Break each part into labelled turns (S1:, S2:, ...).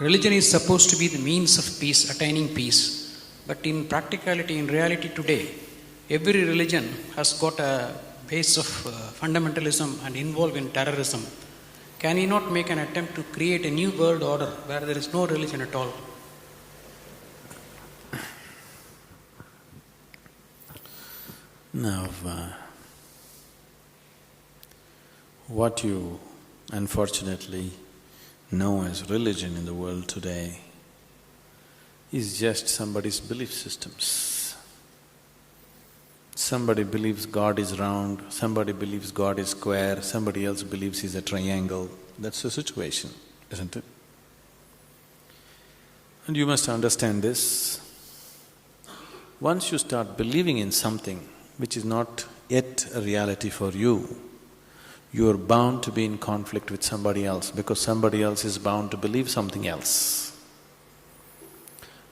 S1: religion is supposed to be the means of peace, attaining peace. But in practicality, in reality today, every religion has got a base of fundamentalism and involved in terrorism. Can he not make an attempt to create a new world order where there is no religion at all?
S2: Now, what you unfortunately know as religion in the world today is just somebody's belief systems. Somebody believes God is round, somebody believes God is square, somebody else believes he's a triangle. That's the situation, isn't it? And you must understand this. Once you start believing in something which is not yet a reality for you, you are bound to be in conflict with somebody else because somebody else is bound to believe something else.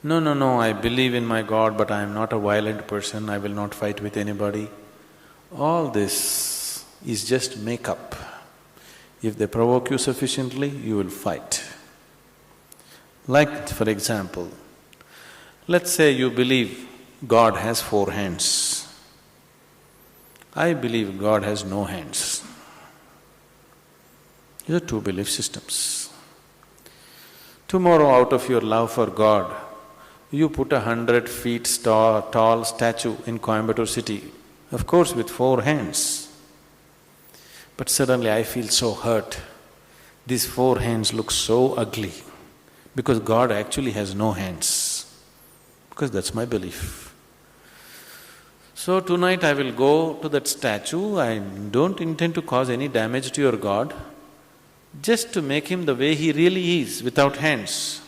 S2: No, I believe in my God, but I am not a violent person, I will not fight with anybody. All this is just make-up. If they provoke you sufficiently, you will fight. Like, for example, let's say you believe God has 4 hands. I believe God has no hands. These are 2 belief systems. Tomorrow, out of your love for God, you put 100 feet tall statue in Coimbatore city, of course with 4 hands. But suddenly I feel so hurt. These 4 hands look so ugly because God actually has no hands, because that's my belief. So tonight I will go to that statue, I don't intend to cause any damage to your God, just to make him the way he really is, without hands.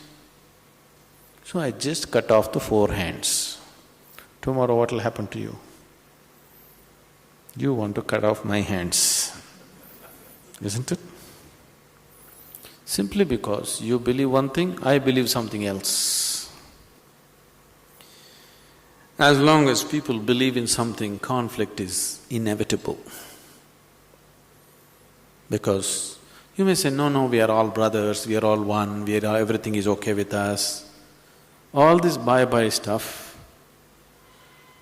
S2: So I just cut off the 4 hands. Tomorrow what will happen to you? You want to cut off my hands, isn't it? Simply because you believe one thing, I believe something else. As long as people believe in something, conflict is inevitable. Because you may say, no, we are all brothers, we are all one, everything is okay with us. All this bye-bye stuff,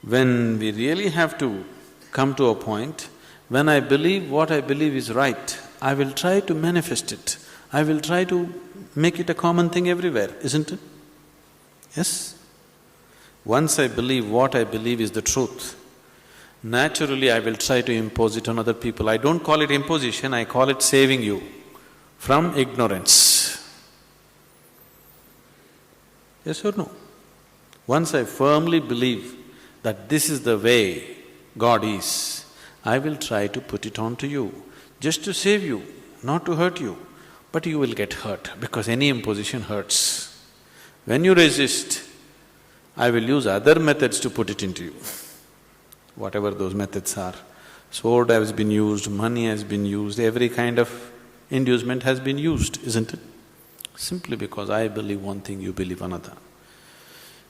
S2: when we really have to come to a point, when I believe what I believe is right, I will try to manifest it. I will try to make it a common thing everywhere, isn't it? Yes? Once I believe what I believe is the truth, naturally I will try to impose it on other people. I don't call it imposition, I call it saving you from ignorance. Yes or no? Once I firmly believe that this is the way God is, I will try to put it on to you, just to save you, not to hurt you. But you will get hurt because any imposition hurts. When you resist, I will use other methods to put it into you, whatever those methods are. Sword has been used, money has been used, every kind of inducement has been used, isn't it? Simply because I believe one thing, you believe another.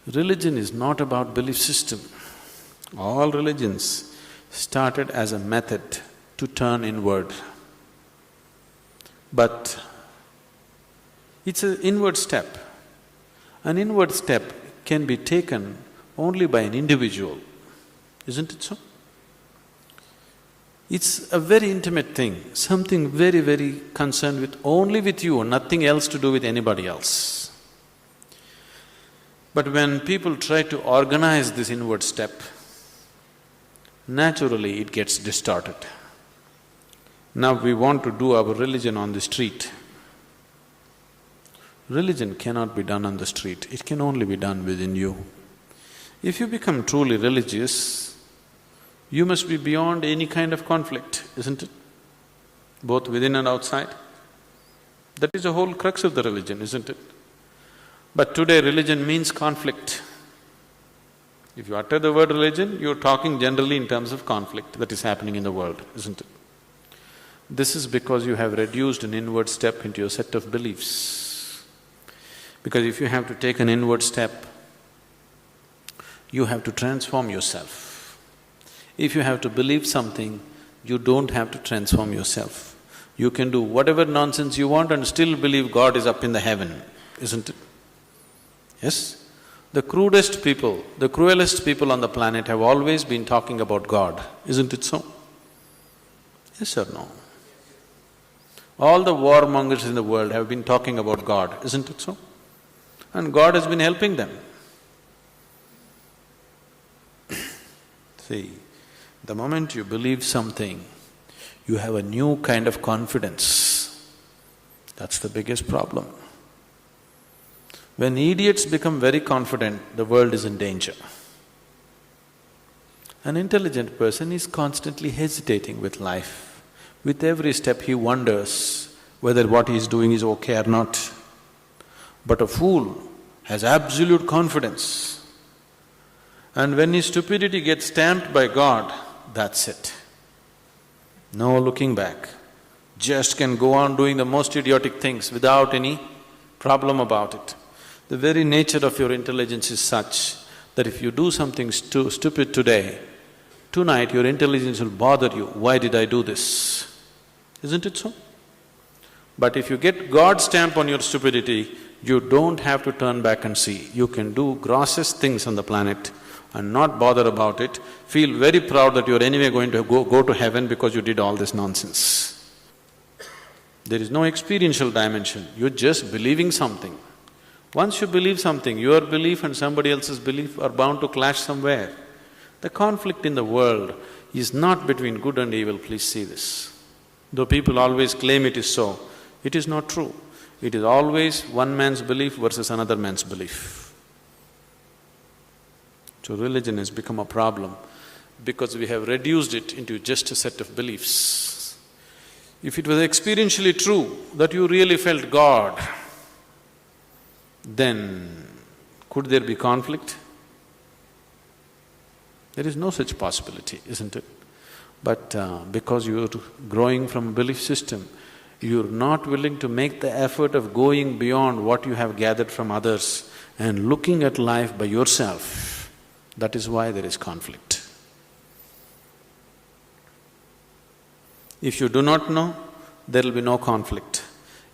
S2: Religion is not about belief system. All religions started as a method to turn inward. But it's an inward step. An inward step can be taken only by an individual, isn't it so? It's a very intimate thing, something very, very concerned with only with you, nothing else to do with anybody else. But when people try to organize this inward step, naturally it gets distorted. Now we want to do our religion on the street. Religion cannot be done on the street, it can only be done within you. If you become truly religious, you must be beyond any kind of conflict, isn't it? Both within and outside. That is the whole crux of the religion, isn't it? But today religion means conflict. If you utter the word religion, you're talking generally in terms of conflict that is happening in the world, isn't it? This is because you have reduced an inward step into your set of beliefs. Because if you have to take an inward step, you have to transform yourself. If you have to believe something, you don't have to transform yourself. You can do whatever nonsense you want and still believe God is up in the heaven. isn't it? Yes? The crudest people, the cruelest people on the planet have always been talking about God, isn't it so? Yes or no? All the warmongers in the world have been talking about God, isn't it so? And God has been helping them. See, the moment you believe something, you have a new kind of confidence. That's the biggest problem. When idiots become very confident, the world is in danger. An intelligent person is constantly hesitating with life. With every step he wonders whether what he is doing is okay or not. But a fool has absolute confidence. And when his stupidity gets stamped by God, that's it. No looking back. Just can go on doing the most idiotic things without any problem about it. The very nature of your intelligence is such that if you do something stupid today, tonight your intelligence will bother you, why did I do this? Isn't it so? But if you get God's stamp on your stupidity, you don't have to turn back and see. You can do grossest things on the planet and not bother about it, feel very proud that you're anyway going to go to heaven because you did all this nonsense. There is no experiential dimension, you're just believing something. Once you believe something, your belief and somebody else's belief are bound to clash somewhere. The conflict in the world is not between good and evil, please see this. Though people always claim it is so, it is not true. It is always one man's belief versus another man's belief. So religion has become a problem because we have reduced it into just a set of beliefs. If it was experientially true that you really felt God, then could there be conflict? There is no such possibility, isn't it? But because you're growing from a belief system, you're not willing to make the effort of going beyond what you have gathered from others and looking at life by yourself. That is why there is conflict. If you do not know, there will be no conflict.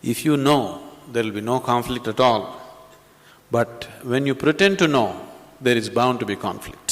S2: If you know, there will be no conflict at all. But when you pretend to know, there is bound to be conflict.